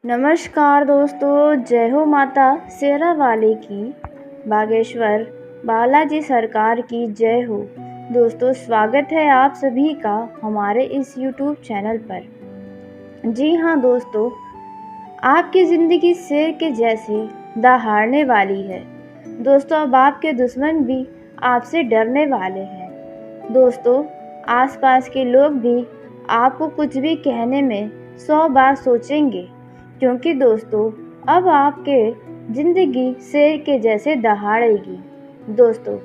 नमस्कार दोस्तों, जय हो माता शेरा वाले की, बागेश्वर बालाजी सरकार की जय हो। दोस्तों, स्वागत है आप सभी का हमारे इस YouTube चैनल पर। जी हाँ दोस्तों, आपकी ज़िंदगी शेर के जैसे दहाड़ने वाली है। दोस्तों, अब आपके दुश्मन भी आपसे डरने वाले हैं। दोस्तों, आसपास के लोग भी आपको कुछ भी कहने में 100 बार सोचेंगे, क्योंकि दोस्तों अब आपके ज़िंदगी शेर के जैसे दहाड़ेगी। दोस्तों,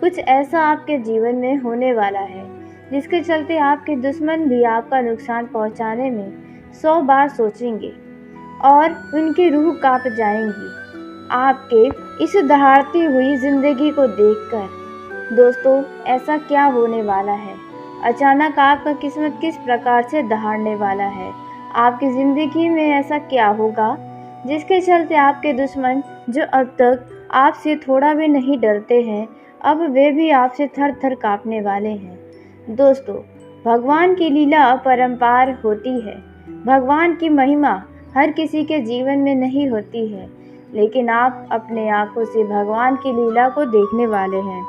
कुछ ऐसा आपके जीवन में होने वाला है जिसके चलते आपके दुश्मन भी आपका नुकसान पहुंचाने में 100 बार सोचेंगे और उनकी रूह कांप जाएंगी आपके इस दहाड़ती हुई ज़िंदगी को देखकर। दोस्तों, ऐसा क्या होने वाला है? अचानक आपका किस्मत किस प्रकार से दहाड़ने वाला है? आपकी ज़िंदगी में ऐसा क्या होगा जिसके चलते आपके दुश्मन, जो अब तक आपसे थोड़ा भी नहीं डरते हैं, अब वे भी आपसे थर थर काँपने वाले हैं। दोस्तों, भगवान की लीला अपरंपार होती है। भगवान की महिमा हर किसी के जीवन में नहीं होती है, लेकिन आप अपने आँखों से भगवान की लीला को देखने वाले हैं।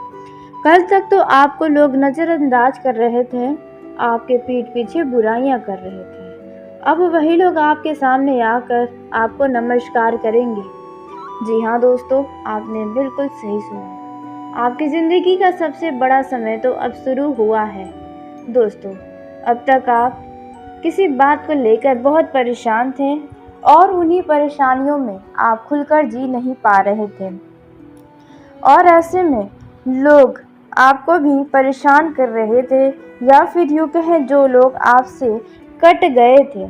कल तक तो आपको लोग नज़रअंदाज कर रहे थे, आपके पीठ पीछे बुराइयां कर रहे थे। अब वही लोग आपके सामने आकर आपको नमस्कार करेंगे। जी हाँ दोस्तों, आपने बिल्कुल सही सुना। आपकी ज़िंदगी का सबसे बड़ा समय तो अब शुरू हुआ है। दोस्तों, अब तक आप किसी बात को लेकर बहुत परेशान थे और उन्हीं परेशानियों में आप खुलकर जी नहीं पा रहे थे, और ऐसे में लोग आपको भी परेशान कर रहे थे, या फिर यूँ कहें जो लोग आपसे कट गए थे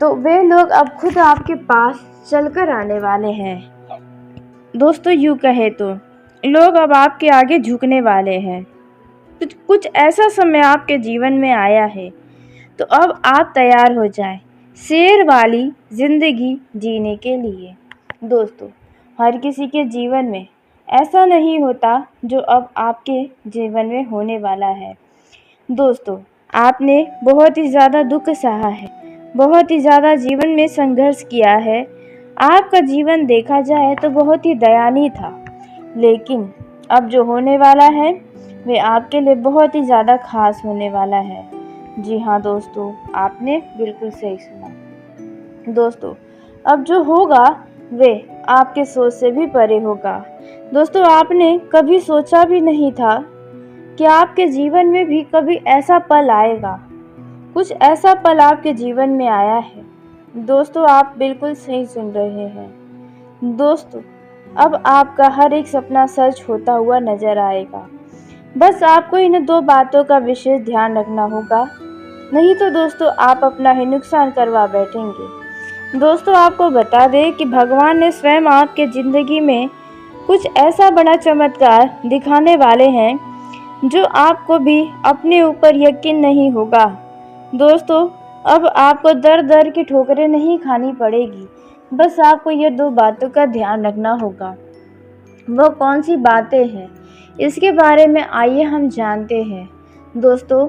तो वे लोग अब खुद आपके पास चलकर आने वाले हैं। दोस्तों, यूँ कहे तो लोग अब आपके आगे झुकने वाले हैं। कुछ ऐसा समय आपके जीवन में आया है, तो अब आप तैयार हो जाएं शेर वाली ज़िंदगी जीने के लिए। दोस्तों, हर किसी के जीवन में ऐसा नहीं होता जो अब आपके जीवन में होने वाला है। दोस्तों, आपने बहुत ही ज़्यादा दुख सहा है, बहुत ही ज़्यादा जीवन में संघर्ष किया है। आपका जीवन देखा जाए तो बहुत ही दयनीय था, लेकिन अब जो होने वाला है वे आपके लिए बहुत ही ज़्यादा खास होने वाला है। जी हाँ दोस्तों, आपने बिल्कुल सही सुना। दोस्तों, अब जो होगा वे आपके सोच से भी परे होगा। दोस्तों, आपने कभी सोचा भी नहीं था कि आपके जीवन में भी कभी ऐसा पल आएगा। कुछ ऐसा पल आपके जीवन में आया है। दोस्तों, आप बिल्कुल सही सुन रहे हैं। दोस्तों, अब आपका हर एक सपना सच होता हुआ नजर आएगा। बस आपको इन दो बातों का विशेष ध्यान रखना होगा, नहीं तो दोस्तों आप अपना ही नुकसान करवा बैठेंगे। दोस्तों, आपको बता दें कि भगवान ने स्वयं आपके ज़िंदगी में कुछ ऐसा बड़ा चमत्कार दिखाने वाले हैं जो आपको भी अपने ऊपर यकीन नहीं होगा। दोस्तों, अब आपको दर दर की ठोकरें नहीं खानी पड़ेगी। बस आपको ये दो बातों का ध्यान रखना होगा। वो कौन सी बातें हैं, इसके बारे में आइए हम जानते हैं। दोस्तों,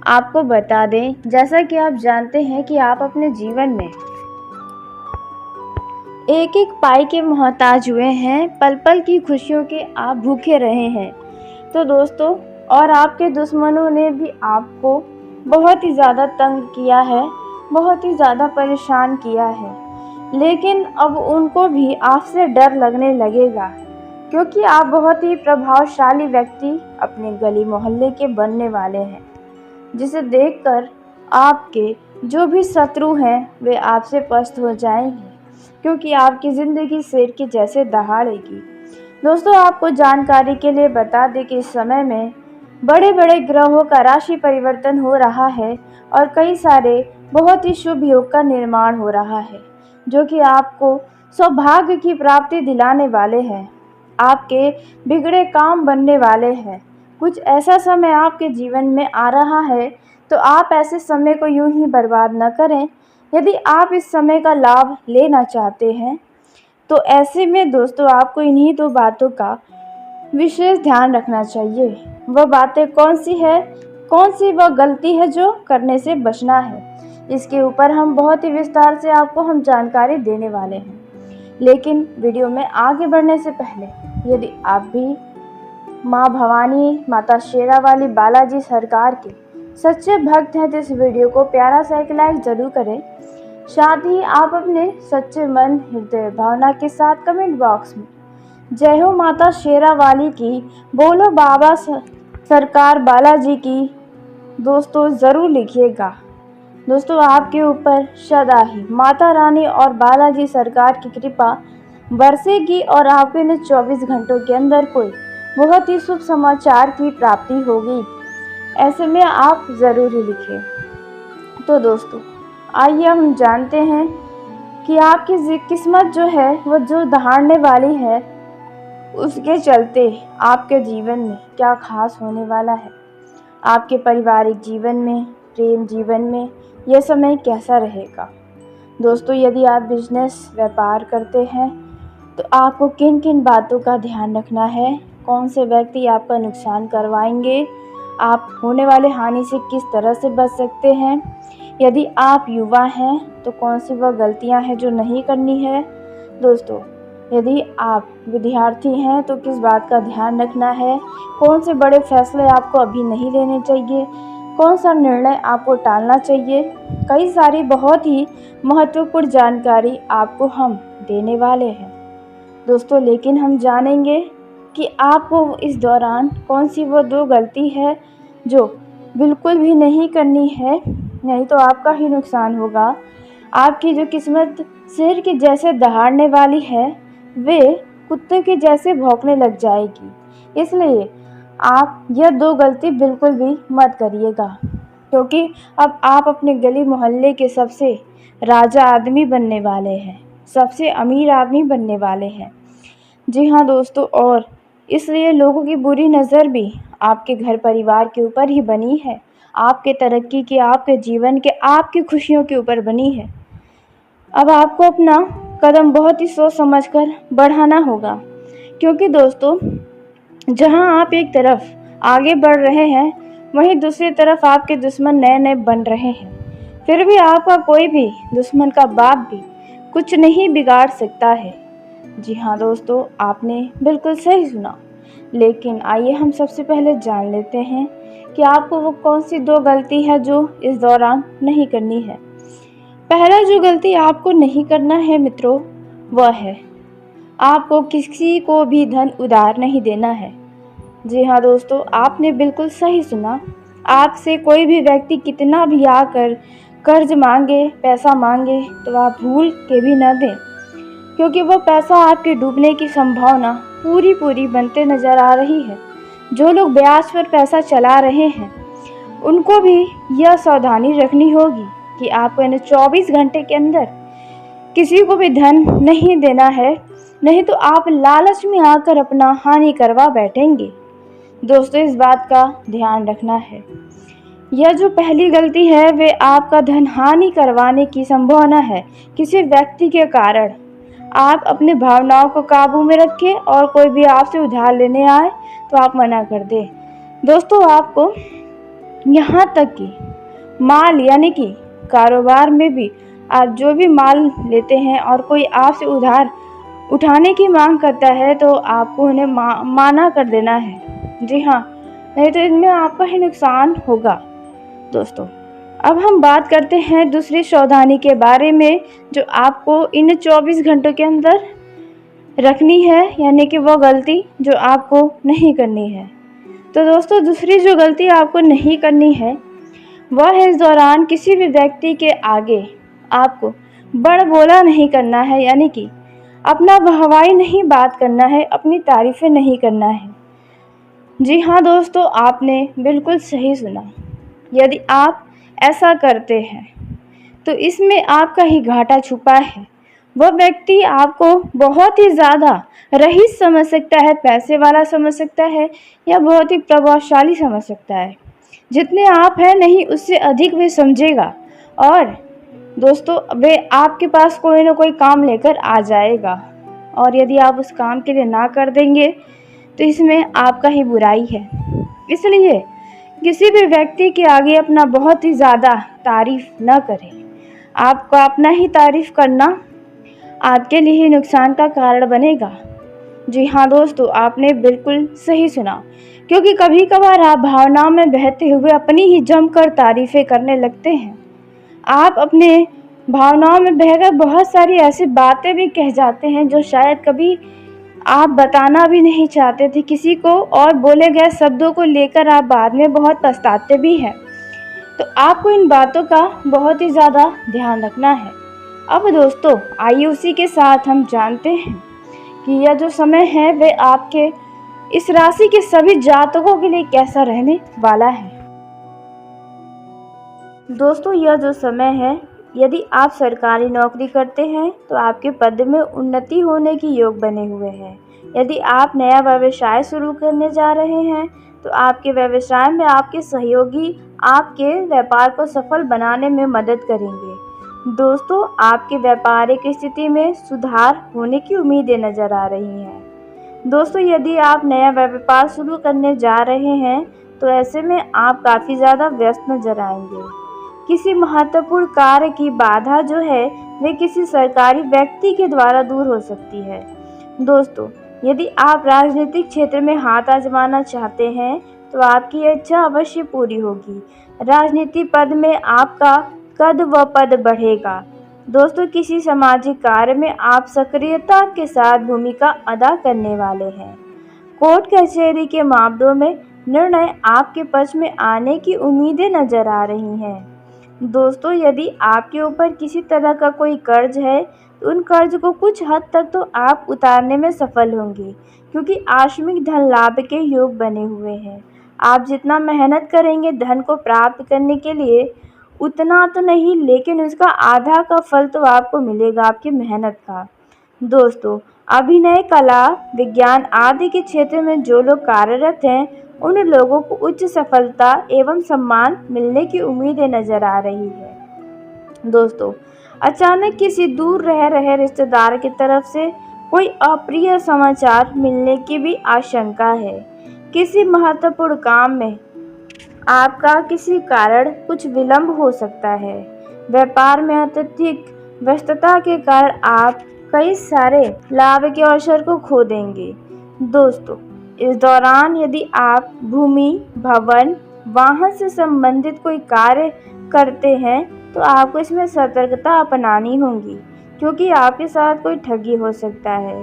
आपको बता दें, जैसा कि आप जानते हैं कि आप अपने जीवन में एक एक पाई के मोहताज हुए हैं, पल पल की खुशियों के आप भूखे रहे हैं। तो दोस्तों, और आपके दुश्मनों ने भी आपको बहुत ही ज़्यादा तंग किया है, बहुत ही ज़्यादा परेशान किया है, लेकिन अब उनको भी आपसे डर लगने लगेगा, क्योंकि आप बहुत ही प्रभावशाली व्यक्ति अपने गली मोहल्ले के बनने वाले हैं, जिसे देखकर आपके जो भी शत्रु हैं वे आपसे पस्त हो जाएंगे, क्योंकि आपकी ज़िंदगी शेर के जैसे दहाड़ेगी। दोस्तों, आपको जानकारी के लिए बता दें कि इस समय में बड़े बड़े ग्रहों का राशि परिवर्तन हो रहा है और कई सारे बहुत ही शुभ योग का निर्माण हो रहा है, जो कि आपको सौभाग्य की प्राप्ति दिलाने वाले हैं। आपके बिगड़े काम बनने वाले हैं। कुछ ऐसा समय आपके जीवन में आ रहा है, तो आप ऐसे समय को यूं ही बर्बाद न करें। यदि आप इस समय का लाभ लेना चाहते हैं, तो ऐसे में दोस्तों आपको इन्हीं दो बातों का विशेष ध्यान रखना चाहिए। वह बातें कौन सी है, कौन सी वह गलती है जो करने से बचना है। इसके ऊपर हम बहुत ही विस्तार से आपको हम जानकारी देने वाले हैं। लेकिन वीडियो में आगे बढ़ने से पहले यदि आप भी माँ भवानी, माता शेरावाली, बालाजी सरकार के सच्चे भक्त हैं तो इस वीडियो को प्यारा सा एक लाइक ज़रूर करें। साथ ही आप अपने सच्चे मन, हृदय, भावना के साथ कमेंट बॉक्स में जय हो माता शेरावाली की, बोलो बाबा सरकार बालाजी की दोस्तों ज़रूर लिखिएगा। दोस्तों, आपके ऊपर सदा ही माता रानी और बालाजी सरकार की कृपा बरसेगी और आपको इन 24 घंटों के अंदर कोई बहुत ही शुभ समाचार की प्राप्ति होगी। ऐसे में आप ज़रूर ही लिखें। तो दोस्तों, आइए हम जानते हैं कि आपकी किस्मत जो है वो जो दहाड़ने वाली है, उसके चलते आपके जीवन में क्या खास होने वाला है। आपके पारिवारिक जीवन में, प्रेम जीवन में यह समय कैसा रहेगा। दोस्तों, यदि आप बिजनेस व्यापार करते हैं तो आपको किन किन बातों का ध्यान रखना है, कौन से व्यक्ति आपका नुकसान करवाएंगे, आप होने वाले हानि से किस तरह से बच सकते हैं। यदि आप युवा हैं तो कौन सी वह गलतियां हैं जो नहीं करनी है। दोस्तों, यदि आप विद्यार्थी हैं तो किस बात का ध्यान रखना है, कौन से बड़े फैसले आपको अभी नहीं लेने चाहिए, कौन सा निर्णय आपको टालना चाहिए। कई सारी बहुत ही महत्वपूर्ण जानकारी आपको हम देने वाले हैं दोस्तों। लेकिन हम जानेंगे कि आपको इस दौरान कौन सी वो 2 गलती है जो बिल्कुल भी नहीं करनी है, नहीं तो आपका ही नुकसान होगा। आपकी जो किस्मत शेर के जैसे दहाड़ने वाली है वे कुत्ते के जैसे भौंकने लग जाएगी। इसलिए आप यह 2 गलती बिल्कुल भी मत करिएगा, क्योंकि अब आप अपने गली मोहल्ले के सबसे राजा आदमी बनने वाले हैं, सबसे अमीर आदमी बनने वाले हैं। जी हाँ दोस्तों, और इसलिए लोगों की बुरी नज़र भी आपके घर परिवार के ऊपर ही बनी है, आपके तरक्की की, आपके जीवन के, आपकी खुशियों के ऊपर बनी है। अब आपको अपना कदम बहुत ही सोच समझकर बढ़ाना होगा, क्योंकि दोस्तों जहां आप एक तरफ आगे बढ़ रहे हैं वहीं दूसरी तरफ आपके दुश्मन नए नए बन रहे हैं। फिर भी आपका कोई भी दुश्मन का बाप भी कुछ नहीं बिगाड़ सकता है। जी हाँ दोस्तों, आपने बिल्कुल सही सुना। लेकिन आइए हम सबसे पहले जान लेते हैं कि आपको वो कौन सी 2 गलती है जो इस दौरान नहीं करनी है। पहला जो गलती आपको नहीं करना है मित्रों, वह है आपको किसी को भी धन उधार नहीं देना है। जी हाँ दोस्तों, आपने बिल्कुल सही सुना। आपसे कोई भी व्यक्ति कितना भी आकर कर्ज मांगे, पैसा मांगे तो आप भूल के भी न दें, क्योंकि वो पैसा आपके डूबने की संभावना पूरी बनते नज़र आ रही है। जो लोग ब्याज पर पैसा चला रहे हैं उनको भी यह सावधानी रखनी होगी कि आपको इन 24 घंटे के अंदर किसी को भी धन नहीं देना है, नहीं तो आप लालच में आकर अपना हानि करवा बैठेंगे। दोस्तों, इस बात का ध्यान रखना है। यह जो पहली गलती है वे आपका धन हानि करवाने की संभावना है किसी व्यक्ति के कारण। आप अपनी भावनाओं को काबू में रखें और कोई भी आपसे उधार लेने आए तो आप मना कर दें। दोस्तों, आपको यहाँ तक कि माल यानी कि कारोबार में भी आप जो भी माल लेते हैं और कोई आपसे उधार उठाने की मांग करता है तो आपको उन्हें माना कर देना है। जी हाँ, नहीं तो इनमें आपका ही नुकसान होगा। दोस्तों, अब हम बात करते हैं दूसरी सावधानी के बारे में जो आपको इन 24 घंटों के अंदर रखनी है, यानी कि वो गलती जो आपको नहीं करनी है। तो दोस्तों, दूसरी जो गलती आपको नहीं करनी है वह है इस दौरान किसी भी व्यक्ति के आगे आपको बड़ बोला नहीं करना है, यानी कि अपना वाहवाही नहीं बात करना है, अपनी तारीफ़ें नहीं करना है। जी हाँ दोस्तों, आपने बिल्कुल सही सुना। यदि आप ऐसा करते हैं तो इसमें आपका ही घाटा छुपा है। वह व्यक्ति आपको बहुत ही ज़्यादा रईस समझ सकता है, पैसे वाला समझ सकता है या बहुत ही प्रभावशाली समझ सकता है। जितने आप हैं नहीं उससे अधिक वे समझेगा और दोस्तों वे आपके पास कोई ना कोई काम लेकर आ जाएगा और यदि आप उस काम के लिए ना कर देंगे तो इसमें आपका ही बुराई है। इसलिए किसी भी व्यक्ति के आगे अपना बहुत ही ज़्यादा तारीफ न करें। आपका अपना ही तारीफ करना आपके लिए ही नुकसान का कारण बनेगा। जी हाँ दोस्तों, आपने बिल्कुल सही सुना, क्योंकि कभी कभार आप भावनाओं में बहते हुए अपनी ही जमकर तारीफें करने लगते हैं। आप अपने भावनाओं में बहकर बहुत सारी ऐसी बातें भी कह जाते हैं जो शायद कभी आप बताना भी नहीं चाहते थे किसी को, और बोले गए शब्दों को लेकर आप बाद में बहुत पछताते भी हैं। तो आपको इन बातों का बहुत ही ज़्यादा ध्यान रखना है। अब दोस्तों, आइए उसी के साथ हम जानते हैं कि यह जो समय है वे आपके इस राशि के सभी जातकों के लिए कैसा रहने वाला है। दोस्तों, यह जो समय है, यदि आप सरकारी नौकरी करते हैं तो आपके पद में उन्नति होने की योग बने हुए हैं। यदि आप नया व्यवसाय शुरू करने जा रहे हैं तो आपके व्यवसाय में आपके सहयोगी आपके व्यापार को सफल बनाने में मदद करेंगे। दोस्तों, आपके व्यापारिक स्थिति में सुधार होने की उम्मीदें नजर आ रही हैं। दोस्तों, यदि आप नया व्यापार शुरू करने जा रहे हैं तो ऐसे में आप काफ़ी ज़्यादा व्यस्त नजर आएंगे। किसी महत्वपूर्ण कार्य की बाधा जो है वे किसी सरकारी व्यक्ति के द्वारा दूर हो सकती है। दोस्तों, यदि आप राजनीतिक क्षेत्र में हाथ आजमाना चाहते हैं तो आपकी इच्छा अवश्य पूरी होगी। राजनीति पद में आपका कद व पद बढ़ेगा। दोस्तों, किसी सामाजिक कार्य में आप सक्रियता के साथ भूमिका अदा करने वाले हैं। कोर्ट कचहरी के मामलों में निर्णय आपके पक्ष में आने की उम्मीदें नजर आ रही हैं। दोस्तों, यदि आपके ऊपर किसी तरह का कोई कर्ज है तो उन कर्ज को कुछ हद तक तो आप उतारने में सफल होंगे, क्योंकि आकस्मिक धन लाभ के योग बने हुए हैं। आप जितना मेहनत करेंगे धन को प्राप्त करने के लिए, उतना तो नहीं लेकिन उसका आधा का फल तो आपको मिलेगा आपकी मेहनत का। दोस्तों, अभिनय, कला, विज्ञान आदि के क्षेत्र में जो लोग कार्यरत हैं उन लोगों को उच्च सफलता एवं सम्मान मिलने की उम्मीदें नजर आ रही है। दोस्तों, अचानक किसी दूर रह रहे रिश्तेदार की तरफ से कोई अप्रिय समाचार मिलने की भी आशंका है। किसी महत्वपूर्ण काम में आपका किसी कारण कुछ विलंब हो सकता है। व्यापार में अत्यधिक व्यस्तता के कारण आप कई सारे लाभ के अवसर को खो देंगे। दोस्तों, इस दौरान यदि आप भूमि, भवन, वाहन से संबंधित कोई कार्य करते हैं तो आपको इसमें सतर्कता अपनानी होगी, क्योंकि आपके साथ कोई ठगी हो सकता है।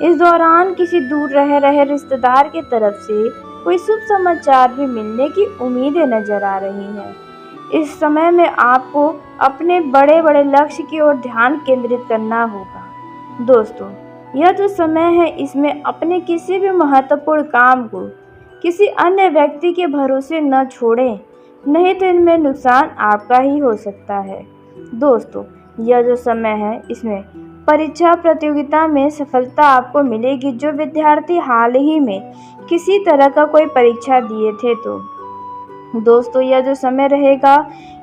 इस दौरान किसी दूर रह रहे रिश्तेदार की तरफ से कोई शुभ समाचार भी मिलने की उम्मीदें नजर आ रही हैं। इस समय में आपको अपने बड़े बड़े लक्ष्य की ओर ध्यान केंद्रित करना होगा। दोस्तों, यह जो समय है इसमें अपने किसी भी महत्वपूर्ण काम को किसी अन्य व्यक्ति के भरोसे न छोड़ें, नहीं तो इनमें नुकसान आपका ही हो सकता है। दोस्तों, यह जो समय है इसमें परीक्षा प्रतियोगिता में सफलता आपको मिलेगी। जो विद्यार्थी हाल ही में किसी तरह का कोई परीक्षा दिए थे तो दोस्तों, यह जो समय रहेगा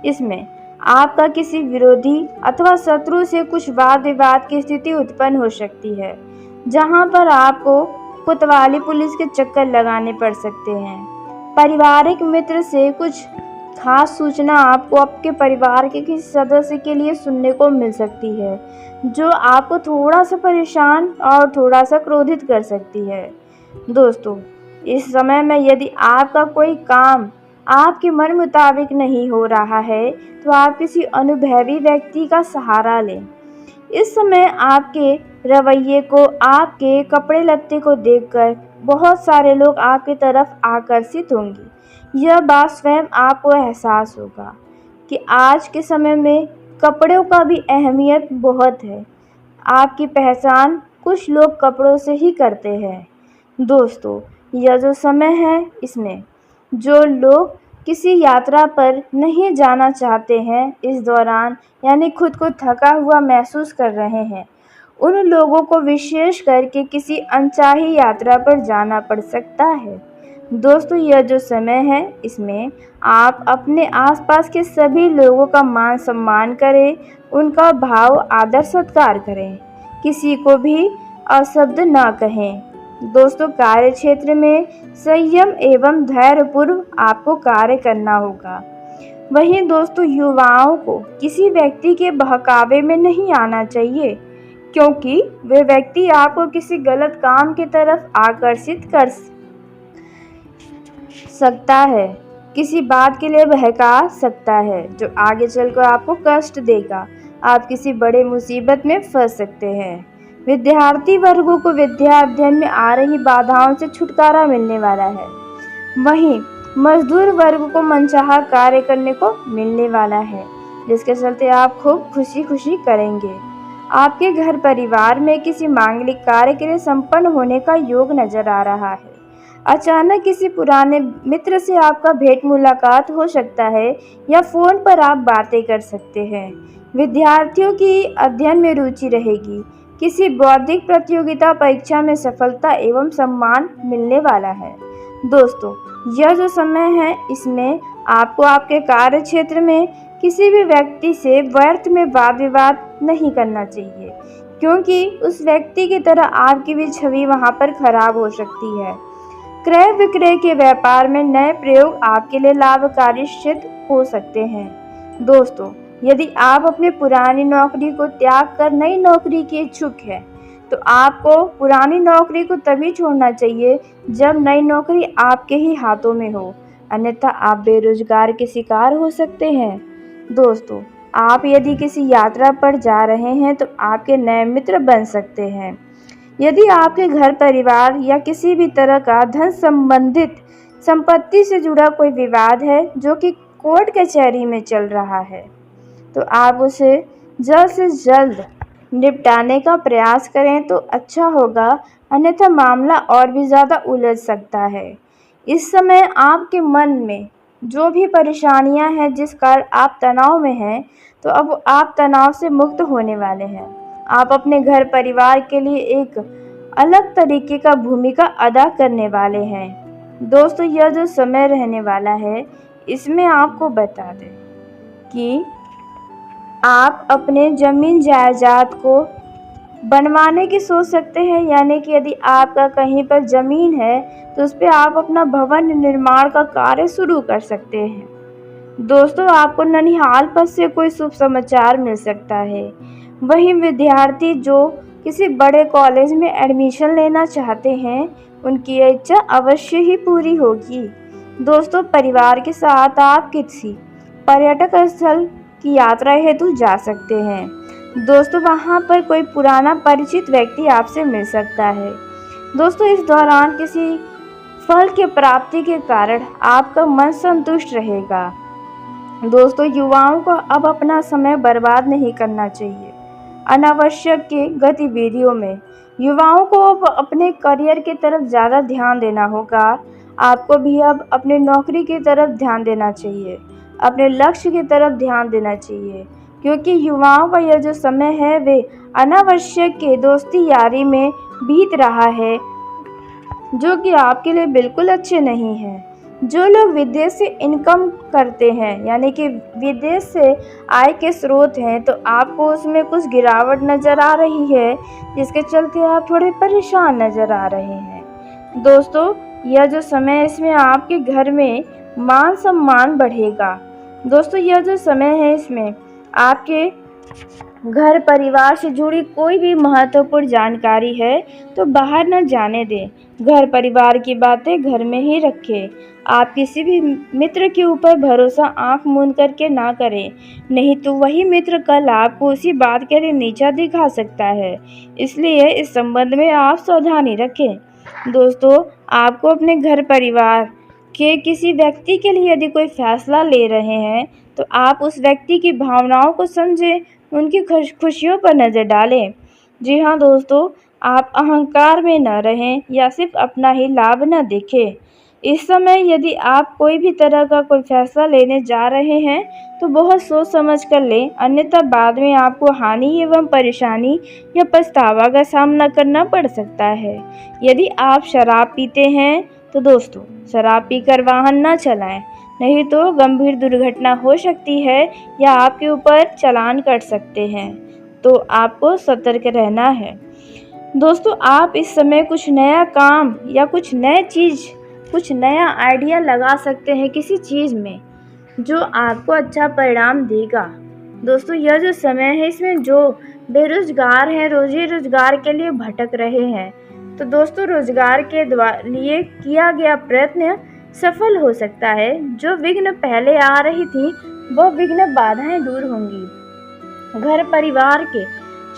इसमें आपका किसी विरोधी अथवा शत्रु से कुछ वाद विवाद की स्थिति उत्पन्न हो सकती है, जहां पर आपको कोतवाली पुलिस के चक्कर लगाने पड़ सकते हैं। पारिवारिक मित्र से कुछ खास सूचना आपको आपके परिवार के किसी सदस्य के लिए सुनने को मिल सकती है, जो आपको थोड़ा सा परेशान और थोड़ा सा क्रोधित कर सकती है। दोस्तों, इस समय में यदि आपका कोई काम आपके मन मुताबिक नहीं हो रहा है तो आप किसी अनुभवी व्यक्ति का सहारा लें। इस समय आपके रवैये को, आपके कपड़े लत्ते को देखकर बहुत सारे लोग आपकी तरफ आकर्षित होंगे। यह बात स्वयं आपको एहसास होगा कि आज के समय में कपड़ों का भी अहमियत बहुत है। आपकी पहचान कुछ लोग कपड़ों से ही करते हैं। दोस्तों, यह जो समय है इसमें जो लोग किसी यात्रा पर नहीं जाना चाहते हैं इस दौरान, यानी खुद को थका हुआ महसूस कर रहे हैं, उन लोगों को विशेष करके किसी अनचाही यात्रा पर जाना पड़ सकता है। दोस्तों, यह जो समय है इसमें आप अपने आसपास के सभी लोगों का मान सम्मान करें, उनका भाव आदर सत्कार करें, किसी को भी अशब्द ना कहें। दोस्तों, कार्य क्षेत्र में संयम एवं धैर्यपूर्वक आपको कार्य करना होगा। वहीं दोस्तों युवाओं को किसी व्यक्ति के बहकावे में नहीं आना चाहिए, क्योंकि वे व्यक्ति आपको किसी गलत काम की तरफ आकर्षित कर सकता है, किसी बात के लिए बहका सकता है जो आगे चलकर आपको कष्ट देगा। आप किसी बड़े मुसीबत में फंस सकते हैं। विद्यार्थी वर्गों को विद्या अध्ययन में आ रही बाधाओं से छुटकारा मिलने वाला है। वहीं मजदूर वर्ग को मनचाहा कार्य करने को मिलने वाला है, जिसके चलते आप खूब खुशी खुशी करेंगे। आपके घर परिवार में किसी मांगलिक कार्य के लिए संपन्न होने का योग नजर आ रहा है। अचानक किसी पुराने मित्र से आपका भेंट मुलाकात हो सकता है या फोन पर आप बातें कर सकते हैं। विद्यार्थियों की अध्ययन में रुचि रहेगी। किसी बौद्धिक प्रतियोगिता परीक्षा में सफलता एवं सम्मान मिलने वाला है। दोस्तों, यह जो समय है इसमें आपको आपके कार्य क्षेत्र में किसी भी व्यक्ति से व्यर्थ में वाद विवाद नहीं करना चाहिए, क्योंकि उस व्यक्ति की तरह आपकी भी छवि वहां पर खराब हो सकती है। क्रय विक्रय के व्यापार में नए प्रयोग आपके लिए लाभकारी सिद्ध हो सकते हैं। दोस्तों, यदि आप अपनी पुरानी नौकरी को त्याग कर नई नौकरी के इच्छुक हैं, तो आपको पुरानी नौकरी को तभी छोड़ना चाहिए जब नई नौकरी आपके ही हाथों में हो, अन्यथा आप बेरोजगार के शिकार हो सकते हैं। दोस्तों, आप यदि किसी यात्रा पर जा रहे हैं तो आपके नए मित्र बन सकते हैं। यदि आपके घर परिवार या किसी भी तरह का धन संबंधित संपत्ति से जुड़ा कोई विवाद है जो कि कोर्ट कचहरी में चल रहा है, तो आप उसे जल्द से जल्द निपटाने का प्रयास करें तो अच्छा होगा, अन्यथा मामला और भी ज़्यादा उलझ सकता है। इस समय आपके मन में जो भी परेशानियां हैं जिस कारण आप तनाव में हैं, तो अब आप तनाव से मुक्त होने वाले हैं। आप अपने घर परिवार के लिए एक अलग तरीके का भूमिका अदा करने वाले हैं। दोस्तों, यह जो समय रहने वाला है इसमें आपको बता दें कि आप अपने ज़मीन जायदाद को बनवाने की सोच सकते हैं, यानी कि यदि आपका कहीं पर ज़मीन है तो उस पर आप अपना भवन निर्माण का कार्य शुरू कर सकते हैं। दोस्तों, आपको ननिहाल पद से कोई शुभ समाचार मिल सकता है। वहीं विद्यार्थी जो किसी बड़े कॉलेज में एडमिशन लेना चाहते हैं, उनकी यह इच्छा अवश्य ही पूरी होगी। दोस्तों, परिवार के साथ आप किसी पर्यटक स्थल की यात्रा हेतु जा सकते हैं। दोस्तों, वहां पर कोई पुराना परिचित व्यक्ति आपसे मिल सकता है। दोस्तों, इस दौरान किसी फल की प्राप्ति के कारण आपका मन संतुष्ट रहेगा। दोस्तों, युवाओं को अब अपना समय बर्बाद नहीं करना चाहिए अनावश्यक के गतिविधियों में। युवाओं को अब अपने करियर की तरफ ज़्यादा ध्यान देना होगा। आपको भी अब अपने नौकरी की तरफ ध्यान देना चाहिए, अपने लक्ष्य की तरफ ध्यान देना चाहिए, क्योंकि युवाओं का यह जो समय है वे अनावश्यक के दोस्ती यारी में बीत रहा है, जो कि आपके लिए बिल्कुल अच्छे नहीं हैं। जो लोग विदेश से इनकम करते हैं, यानी कि विदेश से आय के स्रोत हैं, तो आपको उसमें कुछ गिरावट नज़र आ रही है, जिसके चलते आप थोड़े परेशान नज़र आ रहे हैं। दोस्तों, यह जो समय है इसमें आपके घर में मान सम्मान बढ़ेगा। दोस्तों, यह जो समय है इसमें आपके घर परिवार से जुड़ी कोई भी महत्वपूर्ण जानकारी है तो बाहर न जाने दें। घर परिवार की बातें घर में ही रखें। आप किसी भी मित्र के ऊपर भरोसा आंख मूंद करके ना करें, नहीं तो वही मित्र कल आपको उसी बात के लिए नीचा दिखा सकता है। इसलिए इस संबंध में आप सावधानी रखें। दोस्तों, आपको अपने घर परिवार के किसी व्यक्ति के लिए यदि कोई फैसला ले रहे हैं तो आप उस व्यक्ति की भावनाओं को समझें, उनकी खुशियों पर नज़र डालें। जी हाँ दोस्तों, आप अहंकार में न रहें या सिर्फ अपना ही लाभ न देखें। इस समय यदि आप कोई भी तरह का कोई फैसला लेने जा रहे हैं तो बहुत सोच समझ कर लें, अन्यथा बाद में आपको हानि एवं परेशानी या पछतावा का सामना करना पड़ सकता है। यदि आप शराब पीते हैं तो दोस्तों शराब पीकर वाहन न चलाएं, नहीं तो गंभीर दुर्घटना हो सकती है या आपके ऊपर चालान कट सकते हैं, तो आपको सतर्क रहना है। दोस्तों, आप इस समय कुछ नया काम या कुछ नया आइडिया लगा सकते हैं किसी चीज़ में। जो आपको अच्छा परिणाम देगा। दोस्तों यह जो समय है इसमें जो बेरोजगार हैं, रोजी रोजगार के लिए भटक रहे हैं, तो दोस्तों रोजगार के लिए किया गया प्रयत्न सफल हो सकता है। जो विघ्न पहले आ रही थी वह विघ्न बाधाएं दूर होंगी। घर परिवार के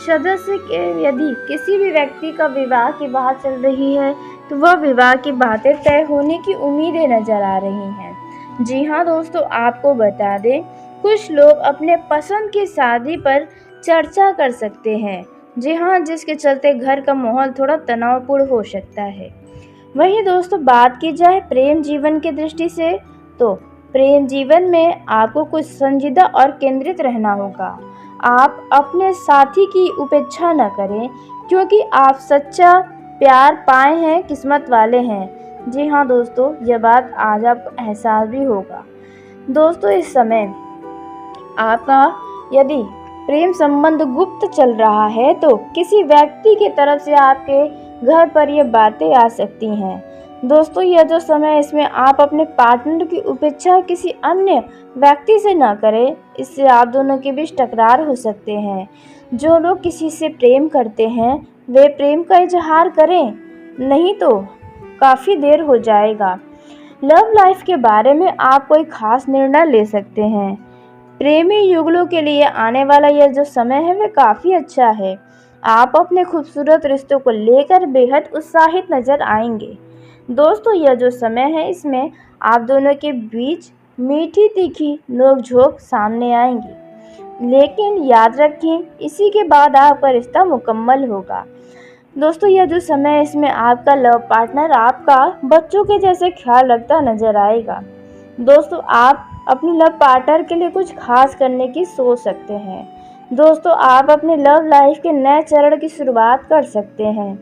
सदस्य के यदि किसी भी व्यक्ति का विवाह की बात चल रही है तो वह विवाह की बातें तय होने की उम्मीदें नजर आ रही हैं। जी हाँ दोस्तों, आपको बता दें कुछ लोग अपने पसंद की शादी पर चर्चा कर सकते हैं। जी हाँ, जिसके चलते घर का माहौल थोड़ा तनावपूर्ण हो सकता है। वहीं दोस्तों बात की जाए प्रेम जीवन की दृष्टि से, तो प्रेम जीवन में आपको कुछ संजीदा और केंद्रित रहना होगा। आप अपने साथी की उपेक्षा न करें, क्योंकि आप सच्चा प्यार पाए हैं, किस्मत वाले हैं। जी हाँ दोस्तों, यह बात आज आपको एहसास भी होगा। दोस्तों इस समय आपका यदि प्रेम संबंध गुप्त चल रहा है तो किसी व्यक्ति की तरफ से आपके घर पर ये बातें आ सकती हैं। दोस्तों यह जो समय इसमें आप अपने पार्टनर की उपेक्षा किसी अन्य व्यक्ति से ना करें, इससे आप दोनों के बीच टकरार हो सकते हैं। जो लोग किसी से प्रेम करते हैं वे प्रेम का इजहार करें, नहीं तो काफ़ी देर हो जाएगा। लव लाइफ के बारे में आप कोई खास निर्णय ले सकते हैं। प्रेमी युगलों के लिए आने वाला यह जो समय है वह काफ़ी अच्छा है। आप अपने खूबसूरत रिश्तों को लेकर बेहद उत्साहित नजर आएंगे। दोस्तों यह जो समय है इसमें आप दोनों के बीच मीठी तीखी नोकझोंक सामने आएंगी, लेकिन याद रखें इसी के बाद आपका रिश्ता मुकम्मल होगा। दोस्तों यह जो समय है इसमें आपका लव पार्टनर आपका बच्चों के जैसे ख्याल रखता नजर आएगा। दोस्तों आप अपने लव पार्टनर के लिए कुछ खास करने की सोच सकते हैं। दोस्तों आप अपने लव लाइफ के नए चरण की शुरुआत कर सकते हैं।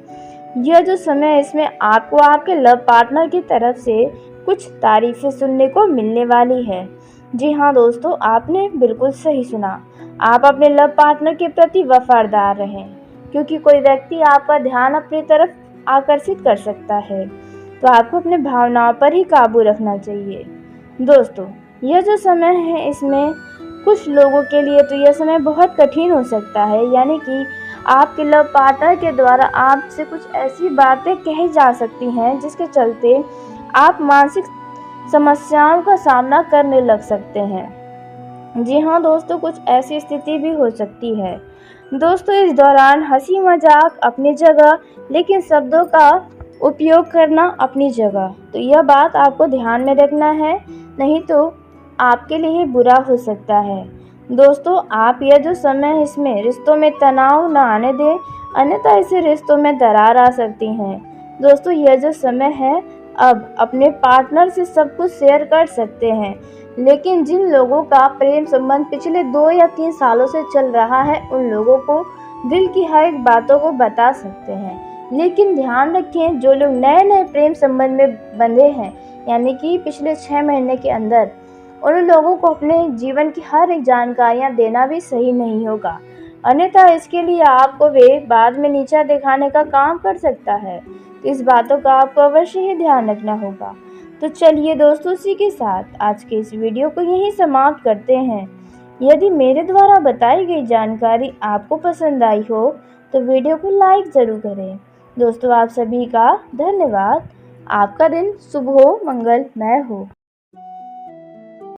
यह जो समय है इसमें आपको आपके लव पार्टनर की तरफ से कुछ तारीफें सुनने को मिलने वाली है। जी हाँ दोस्तों, आपने बिल्कुल सही सुना। आप अपने लव पार्टनर के प्रति वफादार रहें, क्योंकि कोई व्यक्ति आपका ध्यान अपनी तरफ आकर्षित कर सकता है, तो आपको अपने भावनाओं पर ही काबू रखना चाहिए। दोस्तों यह जो समय है इसमें कुछ लोगों के लिए तो यह समय बहुत कठिन हो सकता है, यानी कि आपके लव पार्टनर के द्वारा आपसे कुछ ऐसी बातें कही जा सकती हैं जिसके चलते आप मानसिक समस्याओं का सामना करने लग सकते हैं। जी हाँ दोस्तों, कुछ ऐसी स्थिति भी हो सकती है। दोस्तों इस दौरान हंसी मजाक अपनी जगह, लेकिन शब्दों का उपयोग करना अपनी जगह, तो यह बात आपको ध्यान में रखना है, नहीं तो आपके लिए बुरा हो सकता है। दोस्तों आप यह जो समय है इसमें रिश्तों में तनाव न आने दें, अन्यथा इससे रिश्तों में दरार आ सकती हैं। दोस्तों यह जो समय है अब अपने पार्टनर से सब कुछ शेयर कर सकते हैं, लेकिन जिन लोगों का प्रेम संबंध पिछले 2 या 3 सालों से चल रहा है उन लोगों को दिल की हर एक बातों को बता सकते हैं। लेकिन ध्यान रखें जो लोग नए नए प्रेम संबंध में बंधे हैं, यानी कि पिछले 6 महीने के अंदर, उन लोगों को अपने जीवन की हर एक जानकारियां देना भी सही नहीं होगा, अन्यथा इसके लिए आपको वे बाद में नीचा दिखाने का काम कर सकता है। तो इस बातों का आपको अवश्य ही ध्यान रखना होगा। तो चलिए दोस्तों, इसी के साथ आज के इस वीडियो को यहीं समाप्त करते हैं। यदि मेरे द्वारा बताई गई जानकारी आपको पसंद आई हो तो वीडियो को लाइक ज़रूर करें। दोस्तों आप सभी का धन्यवाद। आपका दिन शुभ हो, मंगलमय हो।